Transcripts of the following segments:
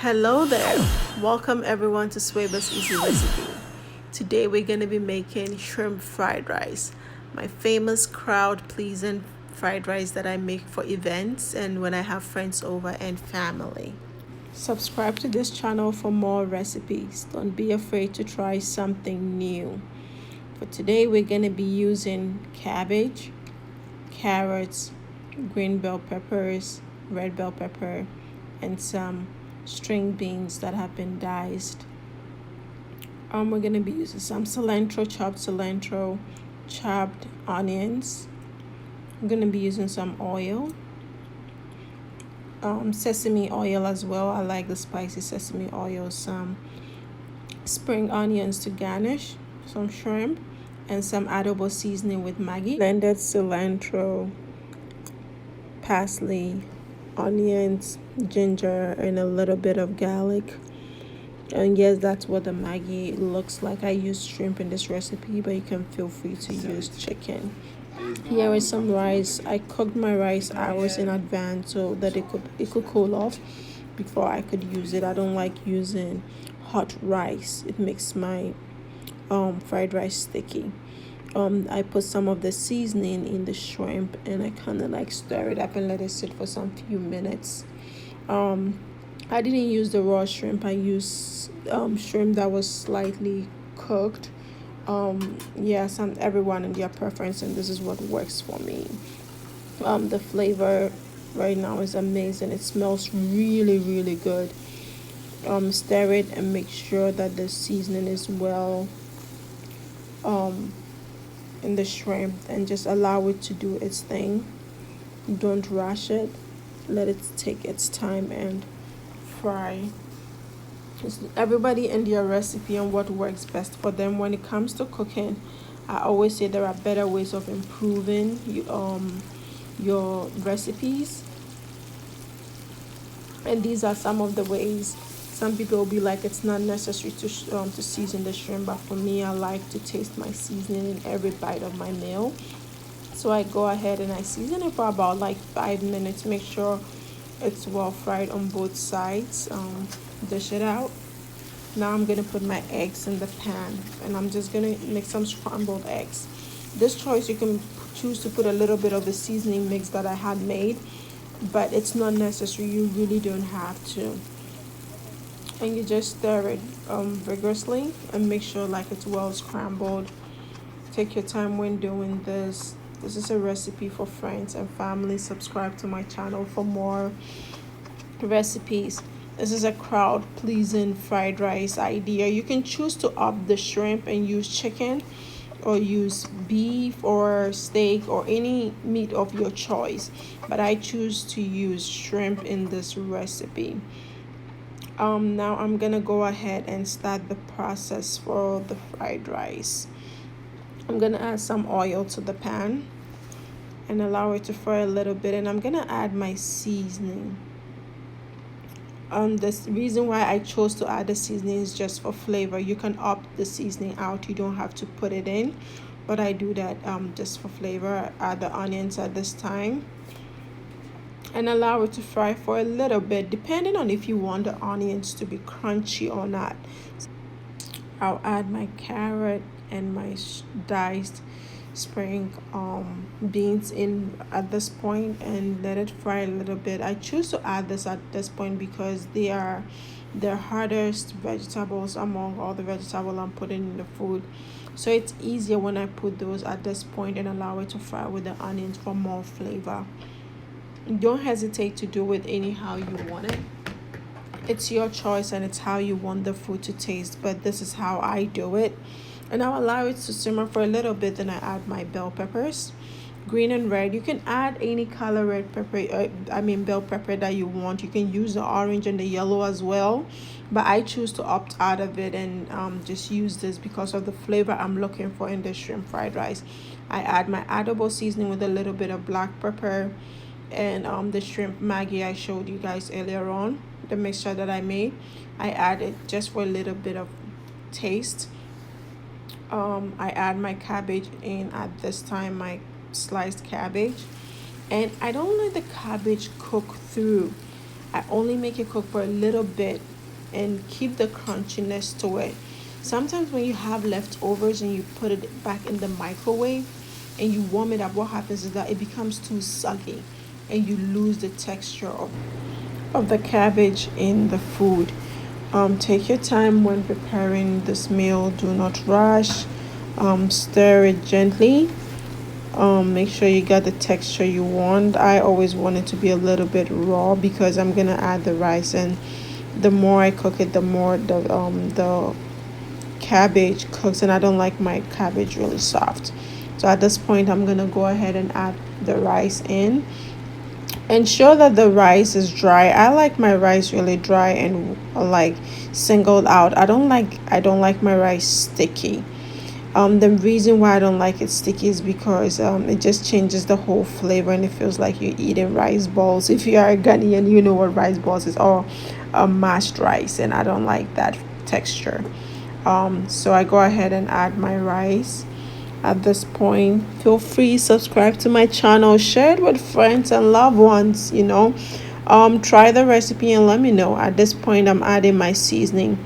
Hello there. Welcome everyone to Swaber's Easy Recipe. Today we're going to be making shrimp fried rice, my famous crowd pleasing fried rice that I make for events and when I have friends over and family. Subscribe to this channel for more recipes. Don't be afraid to try something new. For today we're going to be using cabbage, carrots, green bell peppers, red bell pepper, and some string beans that have been diced. We're going to be using some cilantro, chopped onions. I'm going to be using some oil, sesame oil as well. I like the spicy sesame oil. Some spring onions to garnish, some shrimp, and some adobo seasoning with Maggi. Blended cilantro, parsley, onions, ginger, and a little bit of garlic. And yes, that's what the Maggi looks like. I use shrimp in this recipe, but you can feel free to use chicken. Here is some rice. I cooked my rice hours in advance so that it could cool off before I could use it. I don't like using hot rice. It makes my fried rice sticky. I put some of the seasoning in the shrimp and I kind of like stir it up and let it sit for some few minutes. I didn't use the raw shrimp. I used shrimp that was slightly cooked. Yes, and everyone and their preference, and this is what works for me. The flavor right now is amazing. It smells really good. Stir it and make sure that the seasoning is well in the shrimp, and just allow it to do its thing. Don't rush it. Let it take its time and fry. Everybody and their recipe and what works best for them. When it comes to cooking, I always say there are better ways of improving your recipes, and these are some of the ways. Some people will be like, it's not necessary to season the shrimp, but for me, I like to taste my seasoning in every bite of my meal. So I go ahead and I season it for about like 5 minutes. Make sure it's well fried on both sides. Dish it out. Now I'm gonna put my eggs in the pan, and I'm just gonna make some scrambled eggs. This choice, you can choose to put a little bit of the seasoning mix that I had made, but it's not necessary. You really don't have to. And you just stir it vigorously and make sure like it's well scrambled. Take your time when doing this. This is a recipe for friends and family. Subscribe to my channel for more recipes. This is a crowd pleasing fried rice idea. You can choose to opt the shrimp and use chicken, or use beef or steak or any meat of your choice, but I choose to use shrimp in this recipe. Now I'm gonna go ahead and start the process for the fried rice. I'm gonna add some oil to the pan and allow it to fry a little bit, and I'm gonna add my seasoning. The reason why I chose to add the seasoning is just for flavor. You can opt the seasoning out. You don't have to put it in, but I do that just for flavor. Add the onions at this time and allow it to fry for a little bit, depending on if you want the onions to be crunchy or not. I'll add my carrot and my diced spring beans in at this point and let it fry a little bit. I choose to add this at this point because they are the hardest vegetables among all the vegetables I'm putting in the food, so it's easier when I put those at this point and allow it to fry with the onions for more flavor. Don't hesitate to do it anyhow you want it. It's your choice and it's how you want the food to taste, but this is how I do it. And I'll allow it to simmer for a little bit. Then I add my bell peppers, green and red. You can add any color red pepper, bell pepper that you want. You can use the orange and the yellow as well, but I choose to opt out of it and just use this because of the flavor I'm looking for in the shrimp fried rice. I add my adobo seasoning with a little bit of black pepper and the shrimp Maggi I showed you guys earlier on, the mixture that I made. I added just for a little bit of taste. I add my cabbage in at this time, my sliced cabbage, and I don't let the cabbage cook through. I only make it cook for a little bit and keep the crunchiness to it. Sometimes when you have leftovers and you put it back in the microwave and you warm it up, what happens is that it becomes too soggy and you lose the texture of the cabbage in the food. Take your time when preparing this meal. Do not rush. Stir it gently. Make sure you got the texture you want. I always want it to be a little bit raw because I'm gonna add the rice, and the more I cook it, the more the cabbage cooks, and I don't like my cabbage really soft. So at this point, I'm gonna go ahead and add the rice in. Ensure that the rice is dry. I like my rice really dry and like singled out. I don't like my rice sticky. The reason why I don't like it sticky is because it just changes the whole flavor and it feels like you're eating rice balls. If you are a Ghanaian, you know what rice balls is, or mashed rice, and I don't like that texture. So I go ahead and add my rice. At this point, feel free subscribe to my channel, share it with friends and loved ones. Try the recipe and let me know. At this point, I'm adding my seasoning,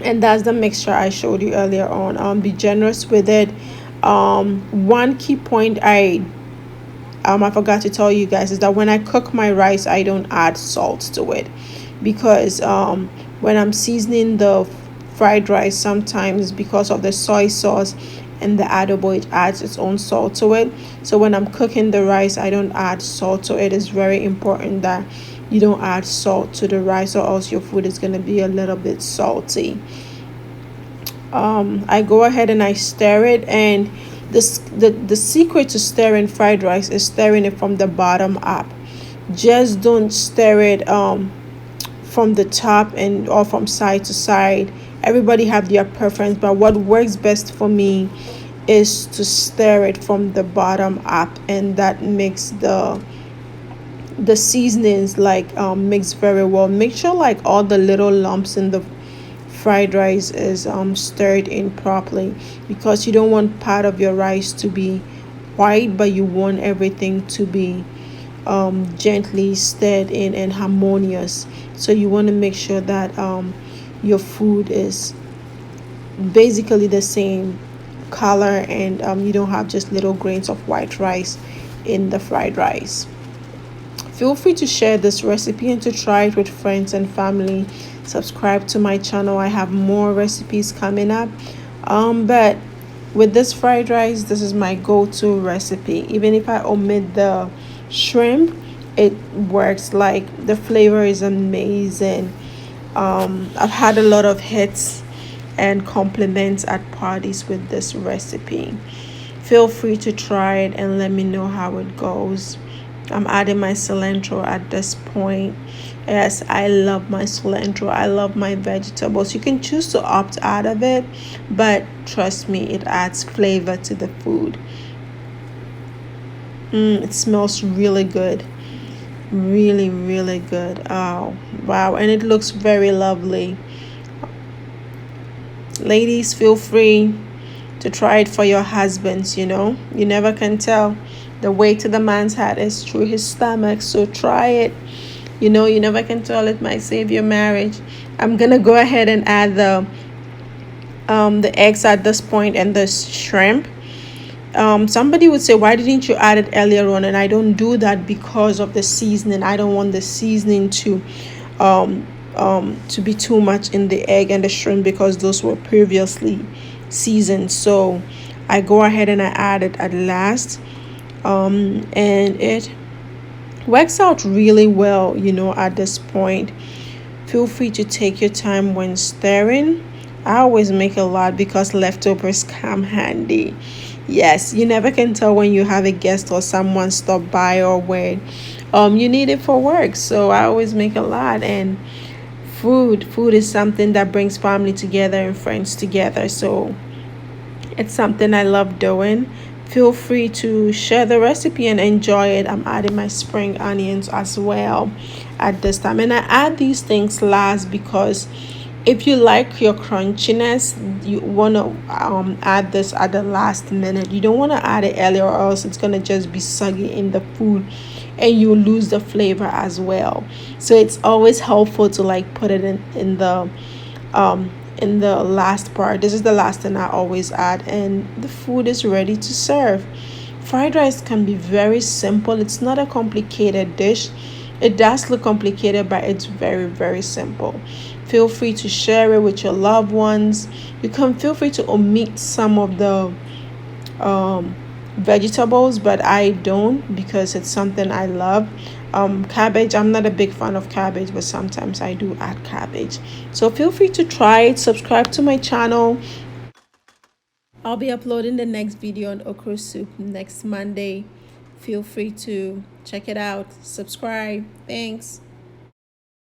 and that's the mixture I showed you earlier on. Be generous with it. One key point I forgot to tell you guys is that when I cook my rice, I don't add salt to it, because when I'm seasoning the fried rice, sometimes because of the soy sauce and the adobo, it adds its own salt to it. So when I'm cooking the rice, I don't add salt to it. It's very important that you don't add salt to the rice, or else your food is going to be a little bit salty. I go ahead and I stir it, and the secret to stirring fried rice is stirring it from the bottom up. Just don't stir it from the top and or from side to side. Everybody have their preference, but what works best for me is to stir it from the bottom up, and that makes the seasonings like mix very well. Make sure like all the little lumps in the fried rice is stirred in properly, because you don't want part of your rice to be white, but you want everything to be gently stirred in and harmonious. So you want to make sure that your food is basically the same color, and you don't have just little grains of white rice in the fried rice. Feel free to share this recipe and to try it with friends and family. Subscribe to my channel. I have more recipes coming up. But with this fried rice, this is my go-to recipe. Even if I omit the shrimp, it works. Like, the flavor is amazing. I've had a lot of hits and compliments at parties with this recipe. Feel free to try it and let me know how it goes. I'm adding my cilantro at this point. Yes, I love my cilantro. I love my vegetables. You can choose to opt out of it, but trust me, it adds flavor to the food. It smells really good. Really, really good. Oh, wow. And it looks very lovely. Ladies, feel free to try it for your husbands. You never can tell. The way to the man's heart is through his stomach, so try it. You never can tell, it might save your marriage. I'm gonna go ahead and add the eggs at this point, and the shrimp. Somebody would say, why didn't you add it earlier on? And I don't do that because of the seasoning. I don't want the seasoning to be too much in the egg and the shrimp, because those were previously seasoned. So I go ahead and I add it at last. And it works out really well, at this point. Feel free to take your time when stirring. I always make a lot because leftovers come handy. Yes, you never can tell when you have a guest or someone stop by, or when you need it for work. So I always make a lot. And food is something that brings family together and friends together. So it's something I love doing. Feel free to share the recipe and enjoy it. I'm adding my spring onions as well at this time. And I add these things last because if you like your crunchiness, you want to add this at the last minute. You don't want to add it earlier, or else it's going to just be soggy in the food and you lose the flavor as well. So it's always helpful to like put it in the last part. This is the last thing I always add, and the food is ready to serve. Fried rice can be very simple. It's not a complicated dish. It does look complicated, but it's very, very simple. Feel free to share it with your loved ones. You can feel free to omit some of the um, vegetables, but I don't because it's something I love. Cabbage, I'm not a big fan of cabbage, but sometimes I do add cabbage. So feel free to try it. Subscribe to my channel. I'll be uploading the next video on okra soup next Monday. Feel free to check it out. Subscribe. Thanks.